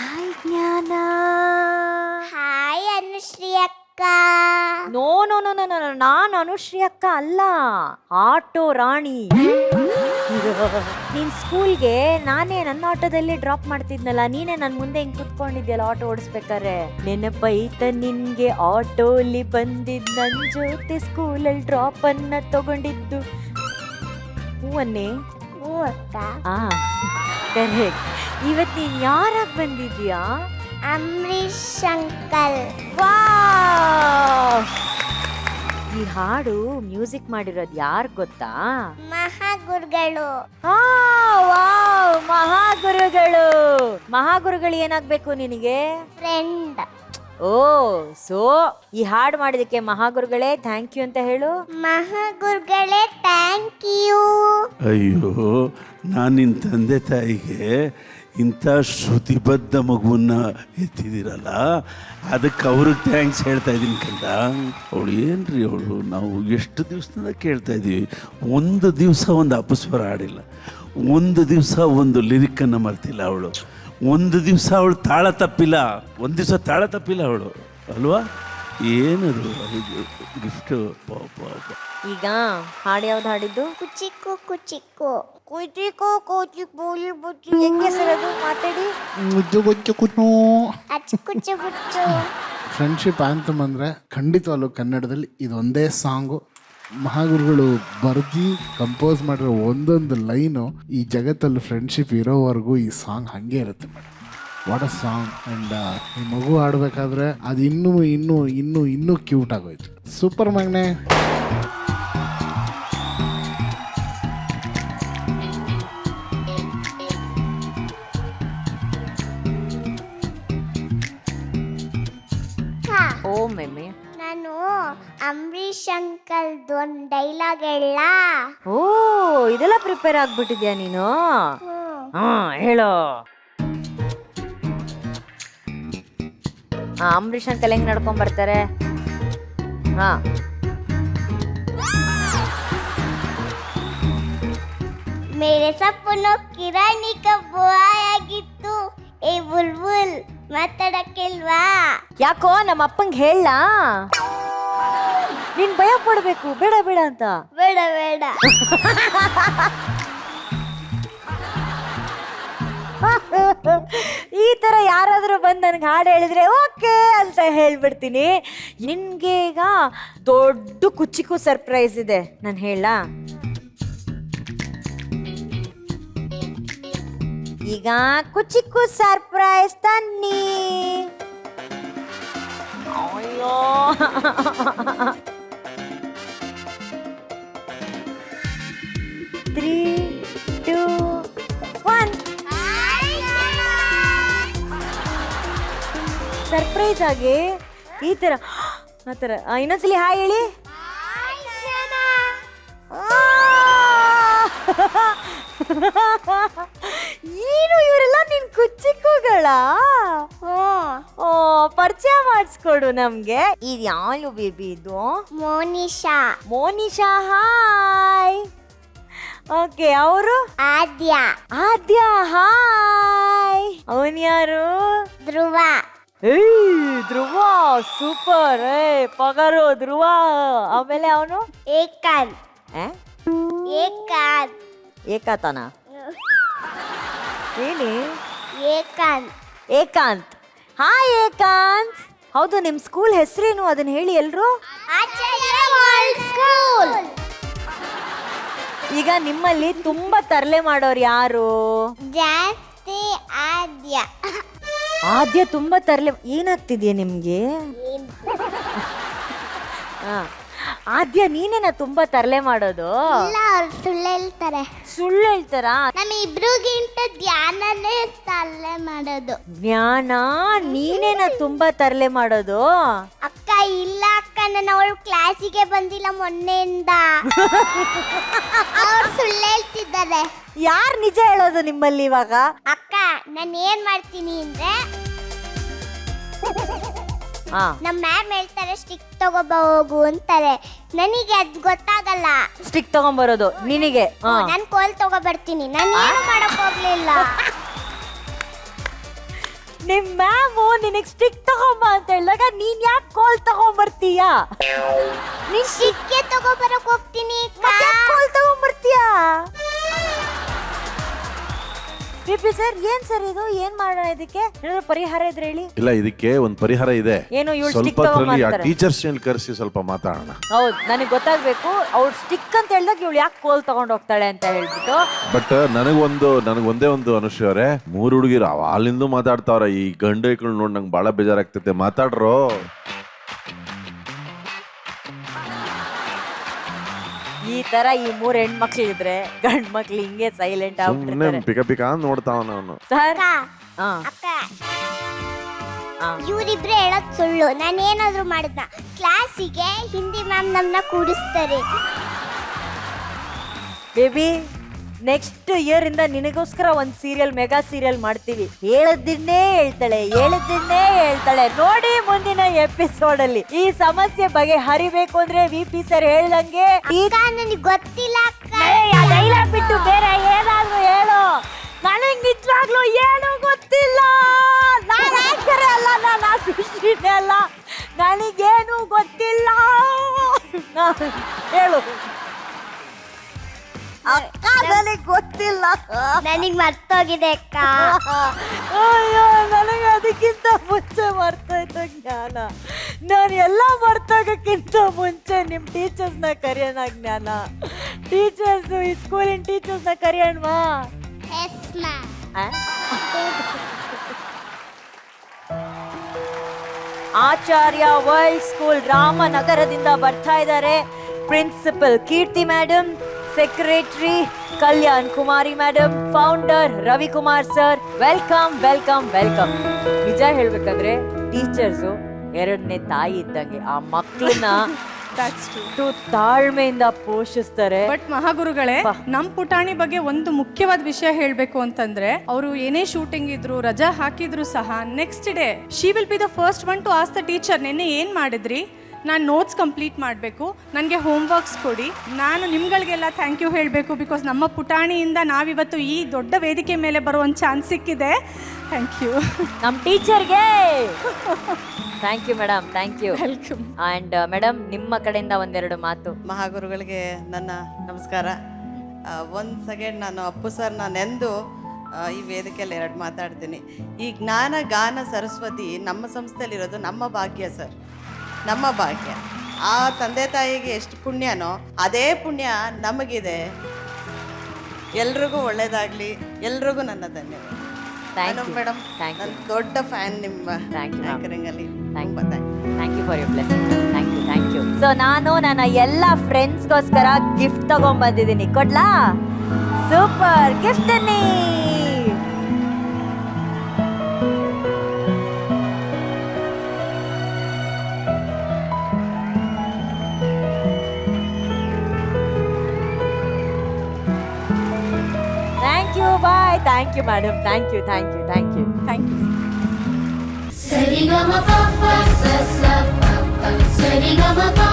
Hi ಜ್ಞಾನ. Hi Anushree ಅಕ್ಕ. No no no no no, ನಾನು ಅನುಶ್ರೀ ಅಕ್ಕ ಅಲ್ಲ, ಆಟೋ ರಾಣಿ. ನೀನ್ ಸ್ಕೂಲ್ಗೆ ನಾನೇ ನನ್ನ ಆಟೋದಲ್ಲಿ ಡ್ರಾಪ್ ಮಾಡ್ತಿದ್ನಲ್ಲ, ನೀನೇ ನನ್ ಮುಂದೆ ಹಿಂಗ್ ಕುತ್ಕೊಂಡಿದ್ಯಲ್ಲ ಆಟೋ ಓಡಿಸ್ಬೇಕಾರೆ. ನೆನಪೈತ ನಿನ್ಗೆ ಆಟೋಲಿ ಬಂದಿದ್ ನನ್ ಜೊತೆ ಸ್ಕೂಲಲ್ಲಿ ಡ್ರಾಪ್ ಅನ್ನ ತಗೊಂಡಿದ್ದು? ಹೂವನ್ನೇ. ಹ್ಞೂ ಅಕ್ಕ. ಕರೆಕ್ಟ್. ಇವತ್ತು ನೀನ್ ಯಾರಾಗ್ ಬಂದಿದ್ಯಾ? ಅಂಬರೀಷ್ ಅಂಕಲ್. ಈ ಹಾಡು ಮ್ಯೂಸಿಕ್ ಮಾಡಿರೋದು ಯಾರು ಗೊತ್ತಾ? ಮಹಾಗುರುಗಳು. ವಾವ್, ಮಹಾಗುರುಗಳು. ಮಹಾಗುರುಗಳು ಏನಾಗ್ಬೇಕು ನಿನಗೆ? ಫ್ರೆಂಡ್. ಓ, ಸೋ ಈ ಹಾಡು ಮಾಡಿದಕ್ಕೆ ಮಹಾಗುರುಗಳೇ ಥ್ಯಾಂಕ್ ಯು ಅಂತ ಹೇಳು. ಮಹಾಗುರುಗಳೇ ಥ್ಯಾಂಕ್ ಯು. ಅಯ್ಯೋ, ನಾನು ನಿನ್ನ ತಂದೆ ತಾಯಿಗೆ ಇಂಥ ಶ್ರುತಿಬದ್ಧ ಮಗುವನ್ನ ಎತ್ತಿದ್ದೀರಲ್ಲ, ಅದಕ್ಕೆ ಅವ್ರಿಗೆ ಥ್ಯಾಂಕ್ಸ್ ಹೇಳ್ತಾ ಇದ್ದೀನಿ ಕಂದ. ಅವಳು ಏನ್ರಿ ಅವಳು, ನಾವು ಎಷ್ಟು ದಿವಸದಿಂದ ಕೇಳ್ತಾ ಇದ್ದೀವಿ, ಒಂದು ದಿವಸ ಒಂದು ಅಪಸ್ವರ ಆಡಿಲ್ಲ, ಒಂದು ದಿವಸ ಒಂದು ಲಿರಿಕ್ಕನ್ನು ಮರ್ತಿಲ್ಲ ಅವಳು, ಒಂದು ದಿವಸ ಅವಳು ತಾಳ ತಪ್ಪಿಲ್ಲ, ಒಂದು ದಿವಸ ತಾಳ ತಪ್ಪಿಲ್ಲ ಅವಳು, ಅಲ್ವಾ? ಏನದು ಗಿಫ್ಟು. ಈಗ ಹಾಡು ಯಾವ್ದು ಹಾಡಿದ್ದು? ಕುಚಿಕ್ಕು ಕುಚಿಕ್ಕು. ಕುಚಿಕು ಕೋಚಿ ಬುಚ್ಚಿ. ಹೆಂಗೆ ಸರ್ ಅದು ಮಾತಾಡಿ? ಅಚ್ಚು ಕುಚ್ಚು ಬುಚ್ಚು. ಫ್ರೆಂಡ್ಶಿಪ್ ಆ್ಯಂಥಮ್ ಅಂದರೆ ಖಂಡಿತವಾಗ್ಲೂ ಕನ್ನಡದಲ್ಲಿ ಇದೊಂದೇ ಸಾಂಗು. ಮಹಾಗುರುಗಳು ಬರೆದು ಕಂಪೋಸ್ ಮಾಡಿರೋ ಒಂದೊಂದು ಲೈನು ಈ ಜಗತ್ತಲ್ಲಿ ಫ್ರೆಂಡ್ಶಿಪ್ ಇರೋವರೆಗೂ ಈ ಸಾಂಗ್ ಹಾಗೆ ಇರುತ್ತೆ madam. What a song. And ಈ ಮಗು ಆಡಬೇಕಾದ್ರೆ ಅದು ಇನ್ನೂ ಇನ್ನೂ ಇನ್ನೂ ಇನ್ನೂ ಕ್ಯೂಟ್ ಆಗೋಯ್ತು. ಸೂಪರ್ ಮಗನೆ. ಓ ಮೆಮ್ಮೆ, ನಾನು ಅಂಬರೀಷ್ ಅಂಕಲ್ದು ಒಂದು ಡೈಲಾಗ್ ಹೇಳ. ಓ ಇದೆಲ್ಲ ಪ್ರಿಪೇರ್ ಆಗ್ಬಿಟ್ಟಿದ್ಯಾ ನೀನು? ಹೇಳೋ. ಅಂಬರೀಷ್ ಅಂಕಲ್ ಹೆಂಗ್ ನಡ್ಕೊಂಡ್ ಬರ್ತಾರೆ? ಮೇರೆ ಸಪ್ಪನು ಕಿರಾಣಿ ಕಬ್ಬು ಆಗಿತ್ತು. ಏ ಬುಲ್ಬುಲ್ ಮಾತಾಡಕ್ಕಿಲ್ವಾ? ಯಾಕೋ ನಮ್ಮ ಅಪ್ಪಂಗೆ ಹೇಳ? ನೀನ್ ಭಯ ಪಡ್ಬೇಕು, ಬೇಡ ಬೇಡ ಅಂತ. ಬೇಡ ಬೇಡ. ಈ ತರ ಯಾರಾದ್ರೂ ಬಂದು ನನಗೆ ಹಾಡು ಹೇಳಿದ್ರೆ ಓಕೆ ಅಂತ ಹೇಳ್ಬಿಡ್ತೀನಿ. ನಿನ್ಗೆ ಈಗ ದೊಡ್ಡ ಕುಚಿಕು ಸರ್ಪ್ರೈಸ್ ಇದೆ, ನಾನು ಹೇಳ. ಈಗ ಕುಚಿಕು ಸರ್ಪ್ರೈಸ್ ತನ್ನಿ. ಅಯ್ಯೋ, ತ್ರೀ ಟೂ ಒನ್. ಸರ್ಪ್ರೈಸ್ ಆಗಿ ಈ ತರ ಆ ಥರ ಇನ್ನೊಂದ್ಸಲಿ ಹಾಯ್ ಹೇಳಿ. ಏನು ಇವರೆಲ್ಲ ನಿನ್ ಕುಚಿಕ್ಕುಗಳ? ಓ, ಪರಿಚಯ ಮಾಡಿಸ್ಕೊಡು ನಮ್ಗೆ. ಇದು ಯಾಳು ಬೇಬಿ? ಇದು ಮೋನಿಶಾ. ಮೋನಿಶಾ, ಹಾಯ್. ಓಕೆ, ಅವರು ಆದ್ಯ. ಆದ್ಯ, ಹಾಯ್. ಅವನ್ ಯಾರು? ಧ್ರುವ. ಧ್ರುವ, ಸೂಪರ್. ಪಗರು ಧ್ರುವ. ಆಮೇಲೆ ಅವನು ಏಕಾಂತ್. ಏಕಾಂತ್. ಏಕಾತನ ಹೇಳಿ. ಏಕಾಂತ್. ಏಕಾಂತ್, ಹಾಯ್ ಏಕಾಂತ್. ಹೌದು, ನಿಮ್ ಸ್ಕೂಲ್ ಹೆಸರೇನು ಅದನ್ನ ಹೇಳಿ ಎಲ್ರು. ಆಚಾರ್ಯ ವರ್ಲ್ಡ್ ಸ್ಕೂಲ್. ಈಗ ನಿಮ್ಮಲ್ಲಿ ತುಂಬಾ ತರಲೆ ಮಾಡೋರು ಯಾರು? ಜಾಸ್ತಿ ಆದ್ಯ. ಆದ್ಯ ತುಂಬಾ ತರಲೆ. ಏನಾಗ್ತಿದ್ಯಾ ನಿಮ್ಗೆ? ಆದ್ಯ ನೀನೇನ ತುಂಬಾ ತರಲೆ ಮಾಡೋದು? ಇಲ್ಲ, ಅವ್ರು ಸುಳ್ಳು ಹೇಳ್ತಾರೆ. ಸುಳ್ಳು ಹೇಳ್ತಾರಾ? ನಮ್ಮ ಇಬ್ರಿಗಿಂತ ಧ್ಯಾನನೇ ತರಲೆ ಮಾಡೋದು. ಜ್ಞಾನ, ನೀನೇನ ತುಂಬಾ ತರಲೆ ಮಾಡೋದು? ಅಕ್ಕ ಇಲ್ಲ ಅಕ್ಕ, ನಾನು ಅವಳು ಕ್ಲಾಸಿಗೆ ಬಂದಿಲ್ಲ ಮೊನ್ನೆಯಿಂದ. ಅವ್ರು ಸುಳ್ಳು ಹೇಳ್ತಿದ್ದಾರೆ. ಯಾರು ನಿಜ ಹೇಳೋದು ನಿಮ್ಮಲ್ಲಿ ಇವಾಗ? ಅಕ್ಕ, ನಾನು ಏನ್ ಮಾಡ್ತೀನಿ ಅಂದ್ರೆ, ನಮ್ಮ ಮ್ಯಾಮ್ ಹೇಳ್ತಾರೆ ಸ್ಟಿಕ್ ತಗೋಬ ಹೋಗು ಅಂತಾರೆ. ನನಗೆ ಅದು ಗೊತ್ತಾಗಲ್ಲ. ಸ್ಟಿಕ್ ತಗೊಂಬರೋದು ನಿನಗೆ? ನಾನು ಕೋಲ್ ತಗೋ ಬರ್ತೀನಿ. ನಾನು ಏನು ಮಾಡಕ್ ಹೋಗ್ಲಿಲ್ಲ. ನಿಮ್ ಮ್ಯಾಮು ನಿನಗ್ ಸ್ಟಿಕ್ ತಗೊಂಬ ಅಂತ ಹೇಳಿದಾಗ ನೀನ್ ಯಾಕೆ ಕೋಲ್ ತಗೊಂಬರ್ತೀಯಾ? ನೀನ್ ಸಿಕ್ಕೆ ತಗೋಬರಕ್ ಹೋಗ್ತೀನಿ ಕೋಲ್ ತಗೊಂಬರ್ತೀಯಾ? ಪಿಪಿ ಸರ್ ಏನ್ ಸರ್ ಇದು? ಏನ್ ಮಾಡೋಣ ಇದಕ್ಕೆ? ಏನಾದ್ರು ಪರಿಹಾರ ಇದ್ರೆ ಹೇಳಿ. ಇಲ್ಲ, ಇದಕ್ಕೆ ಒಂದು ಪರಿಹಾರ ಇದೆ. ಏನು ಇವ್ಳು ಸ್ವಲ್ಪ ಸ್ಟಿಕ್ ಹೊತ್ತಲ್ಲಿ ಆ ತಗೊಂಬರ್ತಾರೆ? ಟೀಚರ್ಸ್ ಕರೆಸಿ ಸ್ವಲ್ಪ ಮಾತಾಡೋಣ. ಹೌದು, ನನಗೆ ಗೊತ್ತಾಗ್ಬೇಕು ಅವ್ಳು ಸ್ಟಿಕ್ ಅಂತ ಹೇಳಿದಾಗ ಇವಳು ಯಾಕೆ ಕೋಲ್ ತಗೊಂಡ್ ಹೋಗ್ತಾಳೆ ಅಂತ ಹೇಳ್ಬಿಟ್ಟು. ಬಟ್ ನನಗೊಂದೇ ಒಂದು ಅನುಶ್ರೀ ಅವರೇ, 3 ಹುಡುಗಿರು ಅಲ್ಲಿಂದ ಮಾತಾಡ್ತಾವ್ರ. ಈ ಗಂಡು ಐಕ್ಳು ನೋಡಿ ನಂಗೆ ಬಹಳ ಬೇಜಾರಾಗ್ತೈತೆ. ಮಾತಾಡ್ರೋ. ಈ ತರ ಈ 3 ಹೆಣ್ಮಕ್ಳು ಇದ್ರೆ ಗಂಡ್ ಮಕ್ಳು ಹಿಂಗೆ ಸೈಲೆಂಟ್ ಸುಮ್ಮನೆ ಆಗ್ಬಿಡ್ತಾರೆ. ಪಿಕ ಪಿಕ ಅಂತ ನೋಡ್ತಾವ ನಾನು. ಸರ್ ಅಕ್ಕ ಇವರಿಬ್ರೆ ಹೇಳೋದ್ ಸುಳ್ಳು. ನಾನು ಏನಾದ್ರು ಮಾಡಿದ್ನ ಕ್ಲಾಸಿಗೆ ಹಿಂದಿ ಮ್ಯಾಮ್ ನಮ್ಮನ್ನ ಕೂಡಿಸ್ತಾರೆ. ಬೇಬಿ, ನೆಕ್ಸ್ಟ್ ಇಯರ್ ಇಂದ ನಿನಗೋಸ್ಕರ ಒಂದ್ ಸೀರಿಯಲ್, ಮೆಗಾ ಸೀರಿಯಲ್ ಮಾಡ್ತೀವಿ. ಹೇಳದಿನ್ನೇ ಹೇಳ್ತಾಳೆ ನೋಡಿ. ಮುಂದಿನ ಎಪಿಸೋಡ್ ಅಲ್ಲಿ ಈ ಸಮಸ್ಯೆ ಬಗ್ಗೆ ಹರಿಬೇಕು ಅಂದ್ರೆ VP ಸರ್ ಹೇಳ್ದಂಗೆ ನನಗೆ ಗೊತ್ತಿಲ್ಲ ಅಕ್ಕ. ಡೈಲಾಗ್ ಬಿಟ್ಟು ಬೇರೆ ಏನಾದ್ರು ಹೇಳು. ನನಗ್ ನಿಜವಾಗ್ಲೂ ಏನು ಗೊತ್ತಿಲ್ಲ. ನಾನು ಆಕ್ಟರ್ ಅಲ್ಲ, ನಾನು ಅಸಿಸ್ಟೆಂಟ್ ಅಲ್ಲ, ನನಗೇನು ಗೊತ್ತಿಲ್ಲ. ಹೇಳು ಅಕ್ಕ, ನನಗೆ ಗೊತ್ತಿಲ್ಲ. ನನಗ್ ಮರ್ತೋಗಿದೆ ಅಕ್ಕ. ಅಯ್ಯೋ, ನನಗೆ ಅದಕ್ಕಿಂತ ಮುಂಚೆ ಮರ್ತೋಯ್ತು ಜ್ಞಾನ. ನಾನು ಎಲ್ಲ ಮರ್ತೋಗಕ್ಕಿಂತ ಮುಂಚೆ ನಿಮ್ಮ ಟೀಚರ್ಸ್ನ ಕರೆಯೋಣ ಜ್ಞಾನ. ಟೀಚರ್ಸ್, ಈ ಸ್ಕೂಲಿನ ಟೀಚರ್ಸ್ನ ಕರೆಯೋಣವಾ? ಆಚಾರ್ಯ ವರ್ಲ್ಡ್ ಸ್ಕೂಲ್ ರಾಮನಗರದಿಂದ ಬರ್ತಾ ಇದ್ದಾರೆ principal Keerthi madam, secretary Kalyan Kumari madam, founder Ravikumar sir. Welcome welcome welcome. ನಿಜ ಹೇಳ್ಬೇಕಂದ್ರೆ ಟೀಚರ್ಸು 2ನೇ ತಾಯಿ ಇದ್ದಂಗೆ. ಆ ಮಕ್ಕಳನ್ನ ತಾಳ್ಮೆಯಿಂದ ಪೋಷಿಸ್ತಾರೆ. ಬಟ್ ಮಹಾಗುರುಗಳೇ, ನಮ್ ಪುಟಾಣಿ ಬಗ್ಗೆ ಒಂದು ಮುಖ್ಯವಾದ ವಿಷಯ ಹೇಳ್ಬೇಕು ಅಂತಂದ್ರೆ, ಅವರು ಏನೇ ಶೂಟಿಂಗ್ ಇದ್ರು, ರಜಾ ಹಾಕಿದ್ರು ಸಹ next day she will be the first one to ask the teacher, ನಿನ್ನೆ ಏನ್ ಮಾಡಿದ್ರಿ, ನಾನು ನೋಟ್ಸ್ ಕಂಪ್ಲೀಟ್ ಮಾಡಬೇಕು, ನನಗೆ ಹೋಮ್ವರ್ಕ್ಸ್ ಕೊಡಿ. ನಾನು ನಿಮ್ಗಳಿಗೆಲ್ಲ ಥ್ಯಾಂಕ್ ಯು ಹೇಳಬೇಕು. ಬಿಕಾಸ್ ನಮ್ಮ ಪುಟಾಣಿಯಿಂದ ನಾವಿವತ್ತು ಈ ದೊಡ್ಡ ವೇದಿಕೆ ಮೇಲೆ ಬರೋ ಒಂದು ಚಾನ್ಸ್ ಸಿಕ್ಕಿದೆ. ಥ್ಯಾಂಕ್ ಯು ನಮ್ಮ ಟೀಚರ್ಗೆ. Thank you madam, thank you. Welcome. And madam, ನಿಮ್ಮ ಕಡೆಯಿಂದ ಒಂದೆರಡು ಮಾತು. ಮಹಾಗುರುಗಳಿಗೆ ನನ್ನ ನಮಸ್ಕಾರ. ಒಂದು ಸೆಕೆಂಡ್ ನಾನು ಅಪ್ಪು ಸರ್ನ ನೆಂದು ಈ ವೇದಿಕೆಯಲ್ಲಿ 2 ಮಾತಾಡ್ತೀನಿ. ಈ ಜ್ಞಾನ ಗಾನ ಸರಸ್ವತಿ ನಮ್ಮ ಸಂಸ್ಥೆಯಲ್ಲಿರೋದು ನಮ್ಮ ಭಾಗ್ಯ ಸರ್, ನಮ್ಮ ಭಾಗ್ಯ. ಆ ತಂದೆ ತಾಯಿಗೆ ಎಷ್ಟು ಪುಣ್ಯನೋ ಅದೇ ಪುಣ್ಯ ನಮಗಿದೆ. ಎಲ್ರಿಗೂ ಒಳ್ಳೇದಾಗಲಿ. ಎಲ್ರಿಗೂ ನನ್ನ ಧನ್ಯವಾದ. ಮೇಡಮ್, ನನ್ನ ದೊಡ್ಡ ಫ್ಯಾನ್ ನಿಮ್ಮ ಆಂಕರಿಂಗಲ್ಲಿ. Thank you for your blessing. Thank you. So ನಾನು ನನ್ನ ಎಲ್ಲ ಫ್ರೆಂಡ್ಸ್ಗೋಸ್ಕರ ಗಿಫ್ಟ್ ತಗೊಂಡ್ಬಂದಿದ್ದೀನಿ. ಕೊಡ್ಲಾ? ಸೂಪರ್ ಗಿಫ್ಟ್ ಅನ್ನಿ. Thank you, bye. Thank you, madam. Thank you. Sari ga ma pa pa sa sa pa pa. Sari ga ma pa